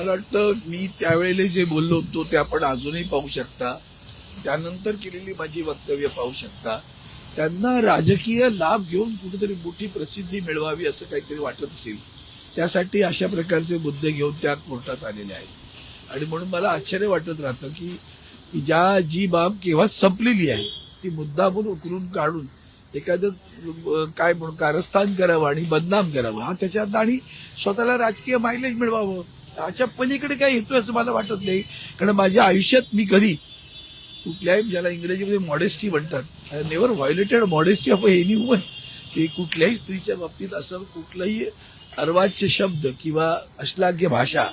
मला वाटतं मी त्यावेळेला जे बोललो होतो ते आपण अजूनही पाहू शकता. त्यानंतर केलेली माझी वक्तव्य पाहू शकता. त्यांना राजकीय लाभ घेऊन कुठेतरी मोठी प्रसिद्धी मिळवावी असं काहीतरी वाटत असेल, त्यासाठी अशा प्रकारचे मुद्दे घेऊन त्या कोर्टात आलेले आहेत. आणि म्हणून मला आश्चर्य वाटत राहतं की जी बाब केव्हा संपलेली आहे ती मुद्दामून उकरून काढून एखादं काय म्हणून कारस्थान करावं आणि बदनाम करावं हा त्याच्यात, आणि स्वतःला राजकीय मायलेज मिळवावं, त्याच्या पलीकडे काय येतोय असं मला वाटत नाही. कारण माझ्या आयुष्यात मी कधी कुठल्याही, ज्याला इंग्रजीमध्ये मॉडेस्टी म्हणतात, I never violated modesty of any woman. ते कुठल्याही स्त्रीच्या बाबतीत असं कुठलाही अर्वाच्य शब्द किंवा अश्लाघ्य भाषा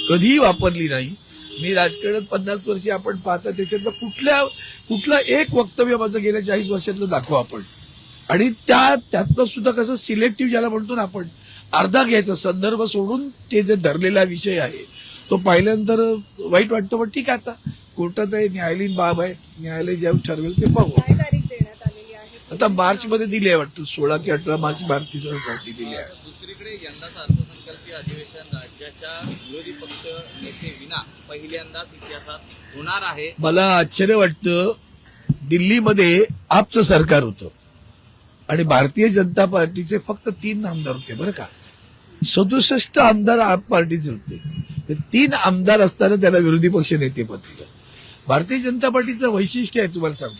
कधीही वापरली नाही. मी राजकारणात 50 वर्षे आपण पाहता त्याच्यातलं कुठलं एक वक्तव्य माझं गेल्या 40 वर्षातलं दाखवा आपण. आणि त्यातलं सुद्धा कसं सिलेक्टिव्ह ज्याला म्हणतो ना आपण, अर्धा घ्यायचा, संदर्भ सोडून ते जे धरलेला विषय आहे तो पाहिल्यानंतर वाईट वाटतं. पण ठीक आहे, आता कोर्टात आहे, न्यायालयीन बाब आहे, न्यायालय ज्यावेळी ठरवेल ते पाहू. आता मार्चमध्ये दिली आहे वाटतं, 16 की 18 मार्च भारतीय दिली आहे. दुसरीकडे यंदाचं अर्थसंकल्पीय अधिवेशन राज्याच्या विरोधी पक्ष नेते विना पहिल्यांदाच इतिहासात होणार आहे. मला आश्चर्य वाटतं, दिल्लीमध्ये आपचं सरकार होतं आणि भारतीय जनता पार्टीचे फक्त 3 आमदार होते बरं का. 67 आमदार आप पार्टीचे होते. 3 आमदार असताना त्याला विरोधी पक्ष नेतेपद दिलं. भारतीय जनता पार्टीचं वैशिष्ट्य आहे तुम्हाला सांगतो.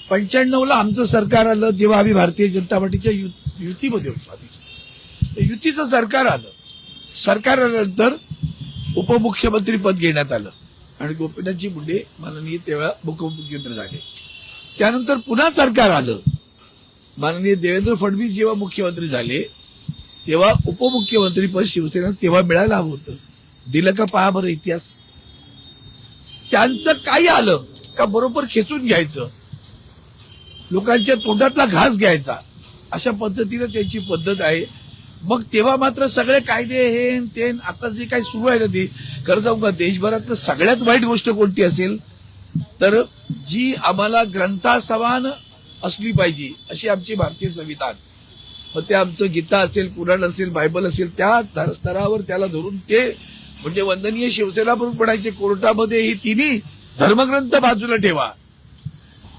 95ला आमचं सरकार आलं, जेव्हा आम्ही भारतीय जनता पार्टीच्या युतीमध्ये होतो. आम्ही युतीचं सरकार आलं. सरकार आल्यानंतर उपमुख्यमंत्री पद घेण्यात आलं आणि गोपीनाथजी मुंडे माननीय तेव्हा उपमुख्यमंत्री झाले. त्यानंतर पुन्हा सरकार आलं. माननीय देवेंद्र फडणवीस जेव्हा मुख्यमंत्री झाले तेव्हा उपमुख्यमंत्री पद शिवसेना तेव्हा मिळायला हवं होतं. दिलं का पहा बरं इतिहास. त्यांचं काही आलं का बरोबर खेचून घ्यायचं, लोकांच्या तोंडातला घास घ्यायचा, अशा पद्धतीनं त्यांची पद्धत आहे. मग तेव्हा मात्र सगळे कायदे हे ते, आता जे काही सुरू आहे ना ते खरं सांगू का, देशभरातलं सगळ्यात वाईट गोष्ट कोणती असेल तर जी आम्हाला ग्रंथासमान असली पाहिजे अशी आमची भारतीय संविधान. मग ते आमचं गीता असेल, कुराण असेल, बायबल असेल, त्या स्तरावर त्याला धरून ते म्हणजे वंदनीय शिवसेना प्रमुख म्हणायचे, कोर्टामध्ये ही तिन्ही धर्मग्रंथ बाजूला ठेवा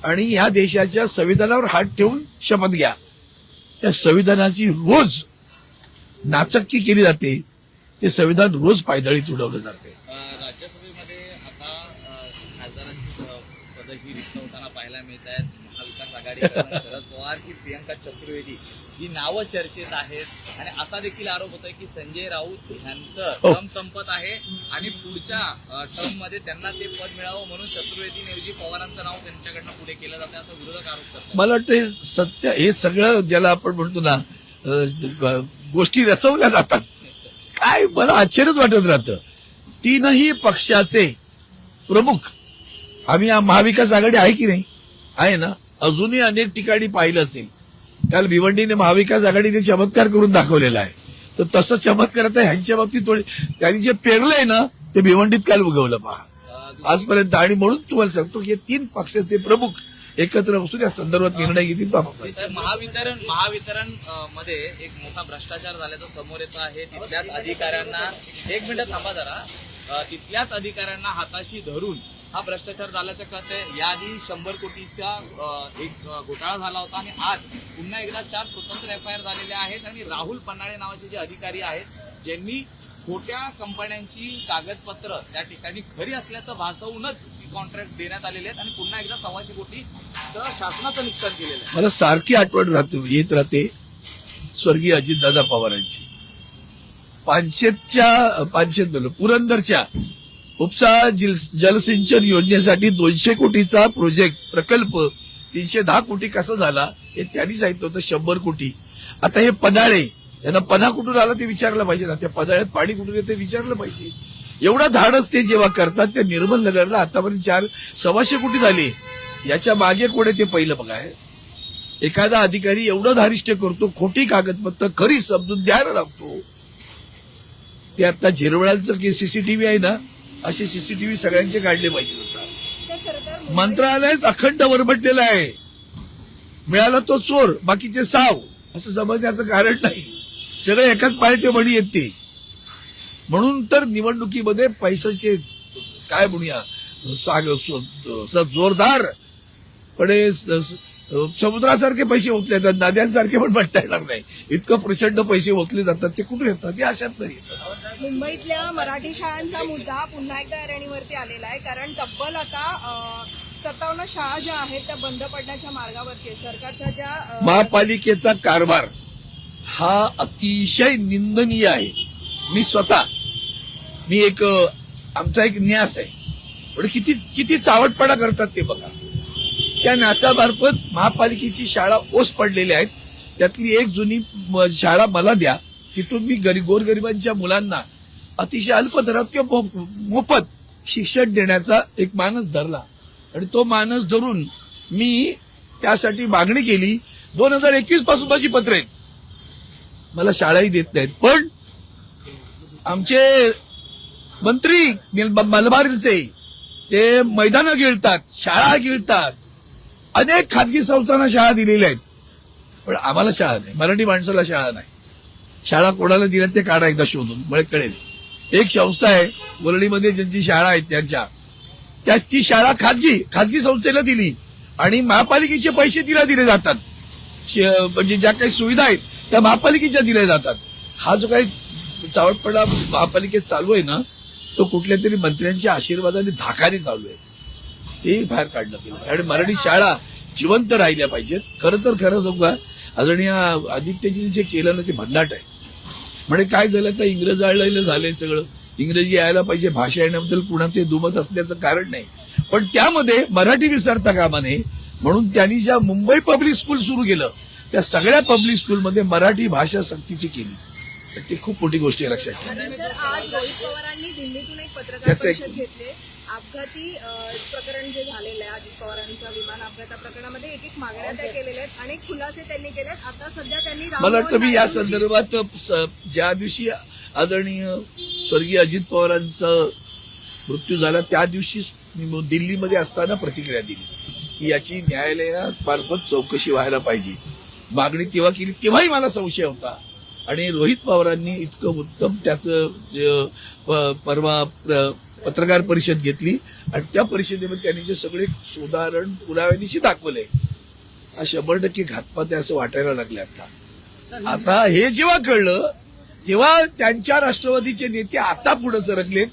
आणि ह्या देशाच्या संविधानावर हात ठेवून शपथ घ्या. त्या संविधानाची रोज नाचक्की केली जाते. ते संविधान रोज पायदळीत उडवलं जाते. राज्यसभेमध्ये आता खासदारांची पदही रिक्त होताना पाहायला मिळत आहेत. महाविकास आघाडीकडून शरद पवार की प्रियंका चतुर्वेदी ही नावं चर्चेत आहेत. आणि असा देखील आरोप होतोय की संजय राऊत यांचं टर्म संपत आहे आणि पुढच्या टर्म मध्ये त्यांना ते पद मिळावं म्हणून चतुर्वेदीऐवजी पवारांचं नाव त्यांच्याकडनं पुढे केलं जातं असं विरोधक आरोप करतात. मला वाटतं हे सत्य, हे सगळं ज्याला आपण म्हणतो ना गोष्टी रचवल्या जातात. काय मला आश्चर्यच वाटत राहतं. 3ही पक्षाचे प्रमुख, आम्ही महाविकास आघाडी आहे की नाही, आहे ना, अजूनही अनेक ठिकाणी पाहिलं असेल. काल भिवंडीने महाविकास आघाडीने चमत्कार करून दाखवलेला आहे. तर तसं चमत्कार आता ह्यांच्या बाबतीत त्यांनी जे पेरलंय ना ते भिवंडीत काल उगवलं पहा आजपर्यंत. आणि म्हणून तुम्हाला सांगतो की 3 पक्षाचे प्रमुख एकत्र बसून या संदर्भात निर्णय घेतील. महावितरण मध्ये एक मोठा भ्रष्टाचार झाल्याचं समोर येतं आहे. तिथल्याच अधिकाऱ्यांना, 1 मिनिट थांबा जरा, तिथल्याच अधिकाऱ्यांना हाताशी धरून हा भ्रष्टाचार झाल्याचं कळतंय. याआधी 100 कोटीचा एक घोटाळा झाला होता आणि आज पुन्हा एकदा 4 स्वतंत्र FIR झालेल्या आहेत. आणि राहुल पन्हाळे नावाचे जे अधिकारी आहेत ज्यांनी खोट्या कंपन्यांची कागदपत्र त्या ठिकाणी खरी असल्याचं भासवूनच कॉन्ट्रॅक्ट देण्यात आलेले आहेत आणि पुन्हा एकदा 125 कोटीचं शासनाचं नुकसान केलेलं आहे. मला सारखी आठवण येत राहते स्वर्गीय अजितदादा पवारांची. 500 पुरंदरच्या उपसा जलसिंचन योजनेसाठी 200 कोटीचा प्रकल्प 310 कोटी कसा झाला हे त्यांनी सांगितलं होतं. 100 कोटी. आता हे पन्हाळे यांना पन्हा कुठून आला ते विचारलं पाहिजे ना, त्या पन्हाळ्यात पाणी कुठून येते विचारलं पाहिजे. एवढा धाडस ते जेव्हा करतात, त्या निर्मल नगरला आतापर्यंत 125 कोटी झाले. याच्या मागे कोण आहे ते पहिलं बघा. एखादा अधिकारी एवढं धारिष्ट करतो, खोटी कागदपत्र खरी समजून द्यायला लागतो. ते आता झिरवळांचं सीसीटीव्ही आहे ना, असे सीसीटीव्ही सगळ्यांचे काढले पाहिजे. मंत्रालयच अखंड वरबटलेलं आहे. मिळाला तो चोर, बाकीचे साव असं समजण्याचं कारण नाही. सगळे एकाच पायाचे मणी आहेत ते. म्हणून तर निवडणुकीमध्ये पैशाचे काय म्हणूया जोरदारपणे समुद्रासारखे पैसे ओतले जातात, नद्यांसारखे पण म्हणता येणार नाही, इतकं प्रचंड पैसे ओतले जातात. ते कुठे येतात? ते अशात नाही येतात. मुंबईतल्या मराठी शाळांचा मुद्दा पुन्हा एकदा ऐरणीवरती आलेला आहे, कारण तब्बल आता 57 शाळा ज्या आहेत त्या बंद पडण्याच्या मार्गावरती आहे. सरकारच्या ज्या महापालिकेचा कारभार हा अतिशय निंदनीय आहे. मी एक आमचा एक न्यास आहे, पण किती चावटपणा करतात ते बघा. त्या न्यासामार्फत महापालिकेची शाळा ओस पडलेल्या आहेत. त्यातली एक जुनी शाळा मला द्या, तिथून मी गोरगरिबांच्या मुलांना अतिशय अल्प दरात किंवा मोफत शिक्षण देण्याचा एक मानस धरला आणि तो मानस धरून मी त्यासाठी मागणी केली. 2021 पासून माझी पत्र आहेत, मला शाळाही देत नाहीत. पण आमचे मंत्री मलबारचे ते मैदानं गिळतात, शाळा गिळतात. अनेक खाजगी संस्थांना शाळा दिलेल्या आहेत, पण आम्हाला शाळा नाही, मराठी माणसाला शाळा नाही. शाळा कोणाला दिल्या ते काढा एकदा शोधून, मला कळेल. एक संस्था आहे वरळीमध्ये ज्यांची शाळा आहेत ती शाळा खाजगी संस्थेला दिली आणि महापालिकेचे पैसे तिला दिले जातात. म्हणजे ज्या काही सुविधा आहेत त्या महापालिकेच्या दिल्या जातात. हा जो काही चावटपणा महापालिकेत चालू आहे ना, तो कुठल्या तरी मंत्र्यांच्या आशीर्वादाने धाकाने चालू आहे. ते बाहेर काढण्यात येईल आणि मराठी शाळा जिवंत राहिल्या पाहिजेत. खरं सांगू का, आदरणीय आदित्यजींनी जे केलं ना ते भन्नाट आहे. म्हणजे काय झालं, तर इंग्रजाळलेलं झालंय सगळं. इंग्रजी यायला पाहिजे, भाषा येण्याबद्दल कुणाचे दुमत असण्याचं कारण नाही, पण त्यामध्ये मराठी विसरता कामा नये म्हणून त्यांनी ज्या मुंबई पब्लिक स्कूल सुरू केलं त्या सगळ्या पब्लिक स्कूलमध्ये मराठी भाषा सक्तीची केली. तर ती खूप मोठी गोष्ट आहे, लक्षात ठेवा. सर, आज रोहित पवारांनी दिल्लीतून एक पत्रकार त्याचं परिषद घेतली. अपघाती प्रकरण जे झालेलं आहे, अजित पवारांचा विमान अपघाता प्रकरणामध्ये एक मागण्या त्या केलेल्या आहेत, अनेक खुलासे त्यांनी केलेत. आता सध्या त्यांनी मला वाटतं मी या संदर्भात ज्या दिवशी आदरणीय स्वर्गीय अजित पवारांचा मृत्यू झाला त्या दिवशीच मी दिल्लीमध्ये असताना प्रतिक्रिया दिली की याची न्यायालयामार्फत चौकशी व्हायला पाहिजे. मागणी तेव्हा केली, तेव्हाही मला संशय होता आणि रोहित पवारांनी इतकं उत्तम त्याचं परवा पत्रकार परिषद घेतली आणि त्या परिषदेमध्ये त्यांनी जे सगळे उदाहरण पुराव्यानिशी दाखवले, हा 100% घातपात आहे असं वाटायला लागले. आता हे जेव्हा कळलं तेव्हा त्यांच्या राष्ट्रवादीचे नेते आता पुढे सरकलेत.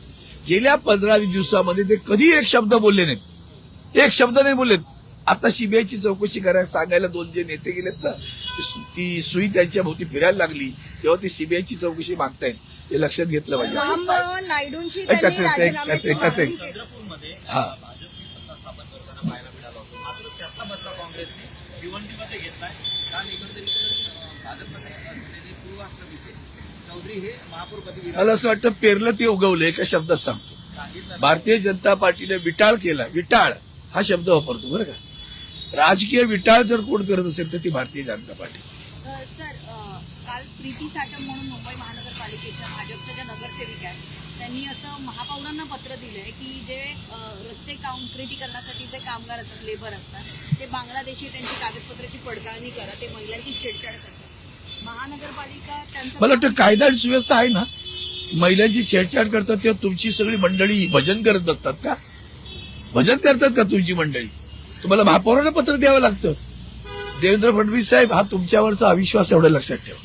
गेल्या 15-20 दिवसामध्ये ते कधी एक शब्द बोलले नाहीत, एक शब्द नाही बोललेत. आता सीबीआयची चौकशी करायला सांगायला 2 जे नेते गेलेत ना, ती सुई त्यांच्या भोवती फिरायला लागली तेव्हा ते सीबीआयची चौकशी मागतायत. हे लक्षात घेतलं पाहिजे. नायडूंची हा चंद्रपूरमध्ये भाजपची सत्ता स्थापन करताना पाहायला मिळाला होता, मात्र त्याचा बदला काँग्रेसने भिवंडीमध्ये घेतलाय. काल एकंदरीत भाजपमध्ये पूर्व राष्ट्रपती चौधरी हे महापौरपदी मला असं वाटतं पेरलं ते उगवलं. एका शब्दात सांगतो, भारतीय जनता पार्टीने विटाळ केला. विटाळ हा शब्द वापरतो बरं का. राजकीय विटाळ जर कोण करत असेल तर ती भारतीय जनता पार्टी. सर, काल प्रीती साटम म्हणून मुंबई महानगरपालिकेच्या भाजपच्या ज्या नगरसेविका आहेत त्यांनी असं महापौरांना पत्र दिलंय की जे रस्ते काँक्रिटीकरणासाठी जे कामगार असतात, लेबर असतात, ते बांगलादेशी त्यांची कागदपत्राची पडताळणी करा, ते महिलांची छेडछाड करतात. महानगरपालिका त्यांचं मला वाटतं कायदा आणि सुव्यवस्था आहे ना. महिलांची छेडछाड करतात तेव्हा तुमची सगळी मंडळी भजन करत असतात का? भजन करतात का तुमची मंडळी? तुम्हाला महापौरांना पत्र द्यावं लागतं. देवेंद्र फडणवीस साहेब, हा तुमच्यावरचा अविश्वास एवढं लक्षात ठेवा.